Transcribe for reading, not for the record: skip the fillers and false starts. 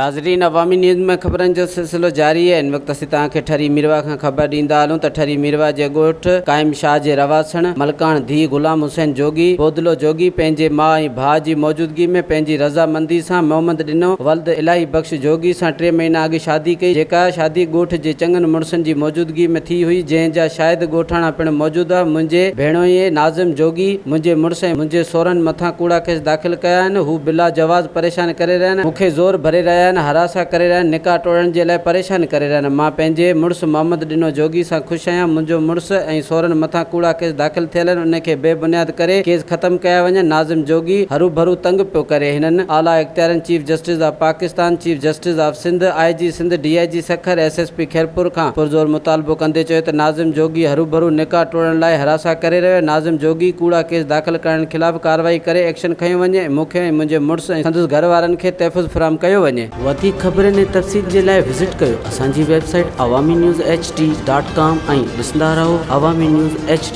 नाज़रीन, अवामी न्यूज़ में ख़बरनि जो सिलसिलो जारी है। इन वक्त असीं तव्हांखे ठरी मिरवा खां ख़बर ॾींदा हलूं त ठरी मिरवा जे ॻोठ क़ाइम शाह जे रवासण मलकान धी ग़ुलाम हुसैन जोगी बोदलो जोगी पंहिंजे माउ ऐं भाउ जी मौजूदगी में पंहिंजी रज़ामंदी सां मोहम्मद ॾिनो वल्द इलाही बख़्श जोगी सां 3 महीना अॻु शादी कई, जेका शादी ॻोठ जे चङनि मुड़ुसनि जी मौजूदगी में थी हुई, जंहिंजा शायदि ॻोठाणा पिणु मौजूदु आहे। मुंहिंजे भेणोईअ नाज़िम जोगी मुंहिंजे मुड़ुस ऐं मुंहिंजे सोहरनि मथां कूड़ा केस दाख़िल कया आहिनि। हू बिला जवाज़ परेशान करे रहिया आहिनि, मूंखे ज़ोर भरे रहिया आहिनि, हरासा करे रहिया आहिनि, निकाह तोड़ण जे लाइ परेशान करे रहिया आहिनि। मां पंहिंजे मुड़ुसु मोहम्मद ॾिनो जोगी सां ख़ुशि आहियां। मुंहिंजो मुड़ुसु ऐं सोहरनि मथां कूड़ा केस दाख़िल थियल आहिनि, उनखे बेबुनियाद करे केस ख़तमु कया वञनि। नाज़िम जोगी हरू भरू तंग पियो करे। हिननि आला इख्तियारनि chief justice of Pakistan, chief justice of Sindh, IG Sindh, DIG Sukkur, SSP Khairpur खां पुरज़ोर मुतालबो कंदे चयो त नाज़िम जोगी हरू भरू निकाह तोड़ण लाइ हरासा करे रहियो। नाज़िम जोगी कूड़ा केस दाख़िल करण ख़िलाफ़ कार्रवाई करे एक्शन खयो वञे। मूंखे ऐं मुंहिंजे मुड़ुस ऐं संदसि घर वारनि खे तहफ़ुज़ फराहम कयो वञे। वधीक ख़बरनि ऐं तफ़सील जे लाइ विज़िट कयो असांजी वेबसाइट awami news hd.com ऐं ॾिसंदा रहो अवामी न्यूज़ HD।